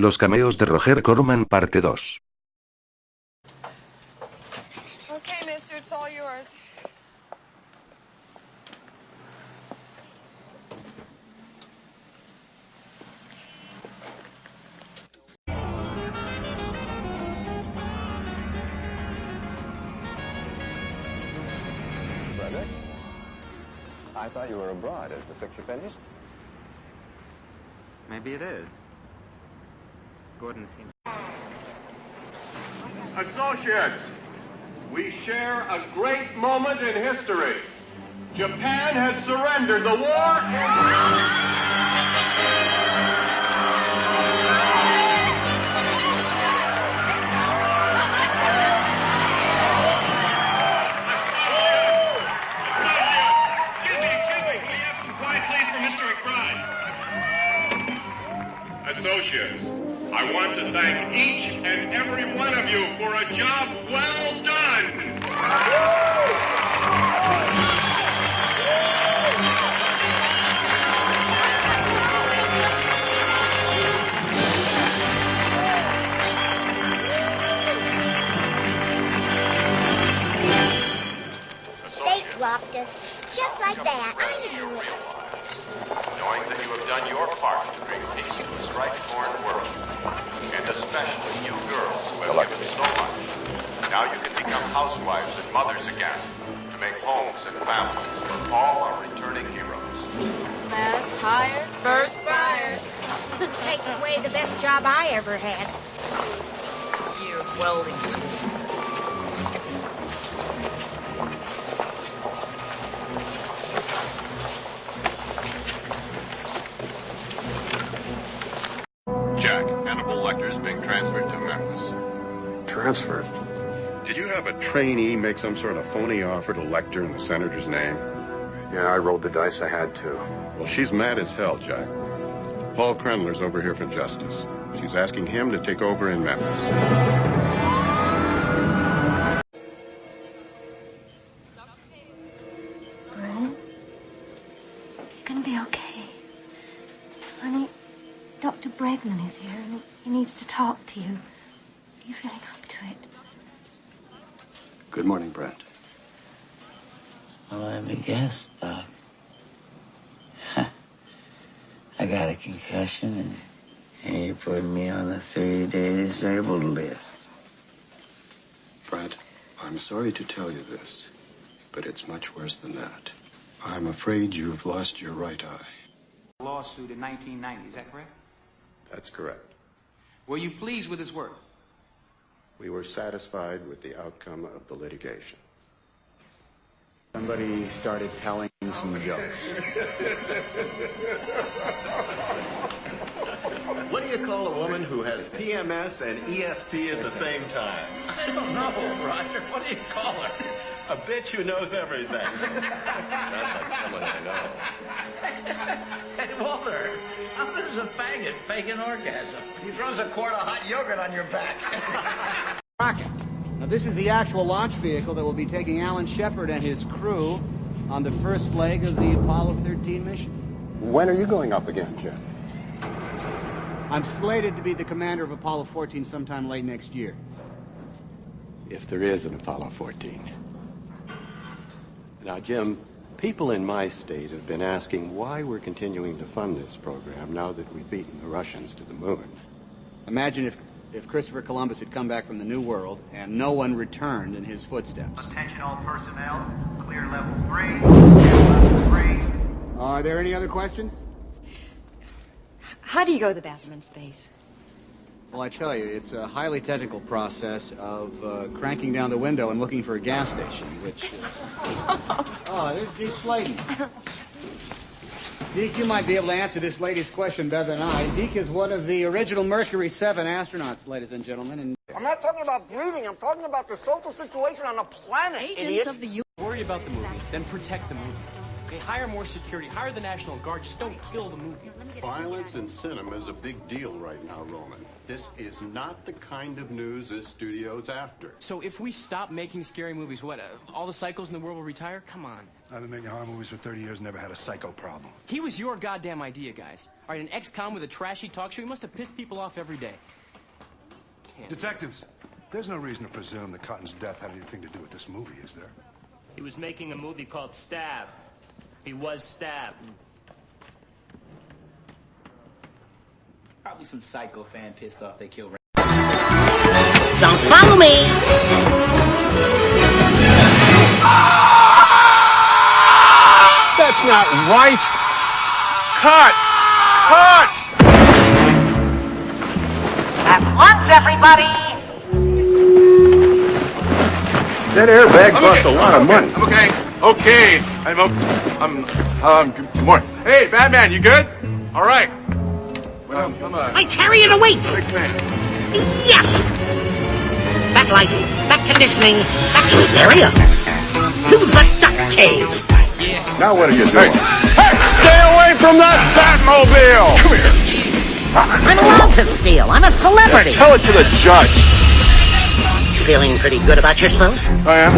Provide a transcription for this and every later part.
Los cameos de Roger Corman parte 2. Okay, mister, it's all yours. Brother, I thought you were abroad. Is the picture finished? Maybe it is. Gordon seems... Associates, we share a great moment in history. Japan has surrendered the war. Associates, I want to thank each and every one of you for a job well done. They dropped us, just like that. I knew it. Knowing that you have done your part to bring peace to a strike-torn world, and especially you girls who have given so much. Now you can become housewives and mothers again, to make homes and families for all our returning heroes. Last hired, first fired. Take away the best job I ever had. Year welding school. Jack, Hannibal Lecter's being transferred to Memphis. Transferred? Did you have a trainee make some sort of phony offer to Lecter in the senator's name? Yeah, I rolled the dice. I had to. Well, she's mad as hell, Jack. Paul Krendler's over here for justice. She's asking him to take over in Memphis. Brent? You're gonna be okay. Honey, Dr. Bregman is here, and he needs to talk to you. Are you feeling up to it? Good morning, Brent. Well, let me guess, Doc. I got a concussion, and you put me on the 30-day disabled list. Brent, I'm sorry to tell you this, but it's much worse than that. I'm afraid you've lost your right eye. Lawsuit in 1990, is that correct? That's correct. Were you pleased with his work? We were satisfied with the outcome of the litigation. Somebody started telling some jokes. What do you call a woman who has PMS and ESP at the same time? I don't know, Roger. What do you call her? A bitch who knows everything. Sounds like someone I know. Hey, Walter, how does a faggot fake an orgasm? He throws a quart of hot yogurt on your back. Rocket. Now, this is the actual launch vehicle that will be taking Alan Shepard and his crew on the first leg of the Apollo 13 mission. When are you going up again, Jim? I'm slated to be the commander of Apollo 14 sometime late next year. If there is an Apollo 14. Now, Jim, people in my state have been asking why we're continuing to fund this program now that we've beaten the Russians to the moon. Imagine if Christopher Columbus had come back from the New World and no one returned in his footsteps. Attention all personnel, clear level 3, level 3. Are there any other questions? How do you go to the bathroom in space? Well, I tell you, it's a highly technical process of cranking down the window and looking for a gas station, which... Oh, there's Deke Slayton. Deke, you might be able to answer this lady's question better than I. Deke is one of the original Mercury 7 astronauts, ladies and gentlemen. And I'm not talking about breathing. I'm talking about the social situation on the planet, Agents idiot. of the U. Worry about the movie, then protect the movie. Okay, hire more security. Hire the National Guard. Just don't kill the movie. Violence in cinema is a big deal right now, Roman. This is not the kind of news this studio's after. So if we stop making scary movies, what, all the psychos in the world will retire? Come on. I've been making horror movies for 30 years, never had a psycho problem. He was your goddamn idea, guys. All right, an ex-con with a trashy talk show, he must have pissed people off every day. Detectives, there's no reason to presume that Cotton's death had anything to do with this movie, is there? He was making a movie called Stab. He was stabbed. Probably some psycho fan pissed off they killed. Don't follow me! That's not right! Cut! Cut! At once, everybody! That airbag cost a lot of money. I'm okay. Okay. Good morning. Hey, Batman, you good? All right. Well, I carry it away! Big fan. Yes! Backlights, back conditioning, back stereo. To the duck cave. Yeah. Now what are you doing? Hey, stay away from that Batmobile! Come here. I'm allowed to steal. I'm a celebrity. Tell it to the judge. Feeling pretty good about yourself? I am.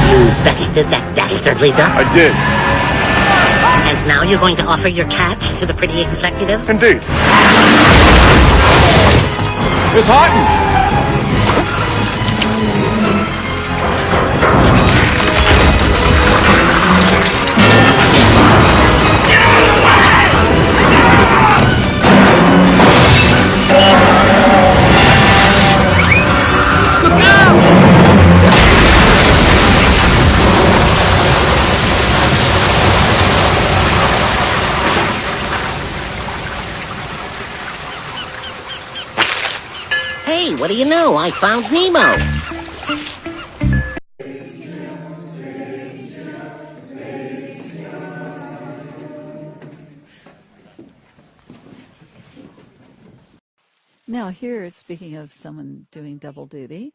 You bested that dastardly duck? I did. And now you're going to offer your catch to the pretty executive? Indeed. Miss Houghton! Hey, what do you know? I found Nemo. Now here, speaking of someone doing double duty,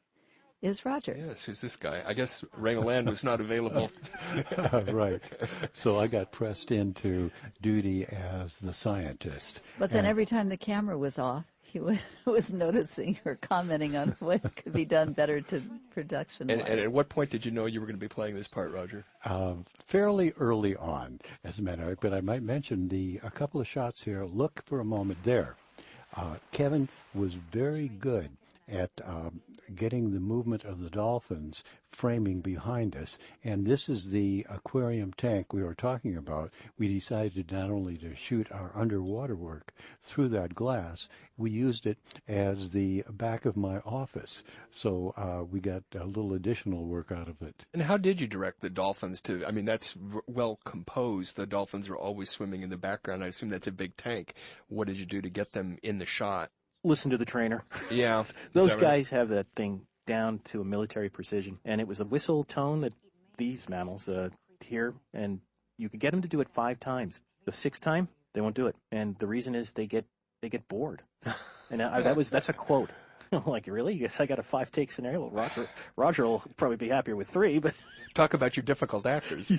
is Roger. Yes, who's this guy? I guess Ray Land was not available. Right. So I got pressed into duty as the scientist. But then every time the camera was off, he was noticing or commenting on what could be done better to production. And at what point did you know you were going to be playing this part, Roger? Fairly early on, as a matter of fact. But I might mention a couple of shots here. Look for a moment there. Kevin was very good at getting the movement of the dolphins framing behind us. And this is the aquarium tank we were talking about. We decided not only to shoot our underwater work through that glass, we used it as the back of my office. So we got a little additional work out of it. And how did you direct the dolphins to, I mean, that's well composed. The dolphins are always swimming in the background. I assume that's a big tank. What did you do to get them in the shot? Listen to the trainer. Yeah. Those guys have that thing down to a military precision. And it was a whistle tone that these mammals hear, and you could get them to do it 5 times. The 6th time, they won't do it. And the reason is they get bored. And that's a quote. I'm like, really? Yes, I got a 5-take scenario. Well, Roger will probably be happier with 3, but talk about your difficult actors.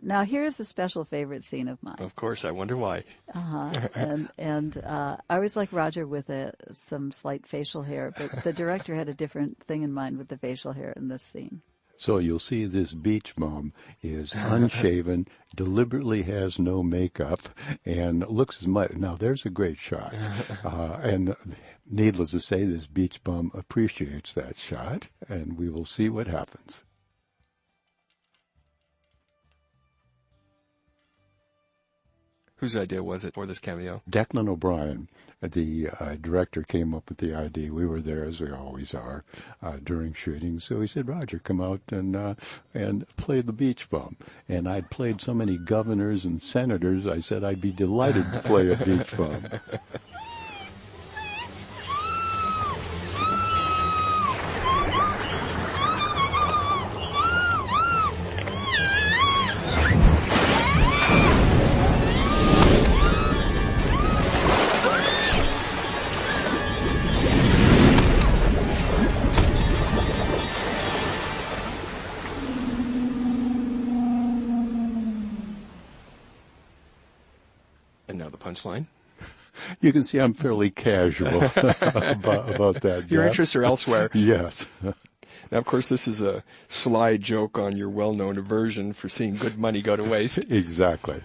Now, here's a special favorite scene of mine. Of course, I wonder why. And I always like Roger with some slight facial hair, but the director had a different thing in mind with the facial hair in this scene. So you'll see this beach bum is unshaven, deliberately has no makeup, and looks as much. Now, there's a great shot. And needless to say, this beach bum appreciates that shot, and we will see what happens. Whose idea was it for this cameo? Declan O'Brien, the director, came up with the idea. We were there, as we always are, during shooting. So he said, Roger, come out and play the beach bum. And I'd played so many governors and senators, I said I'd be delighted to play a beach bum. punchline. You can see I'm fairly casual about that. Your Jeff. interests are elsewhere. Yes. Now, of course, this is a sly joke on your well-known aversion for seeing good money go to waste. Exactly.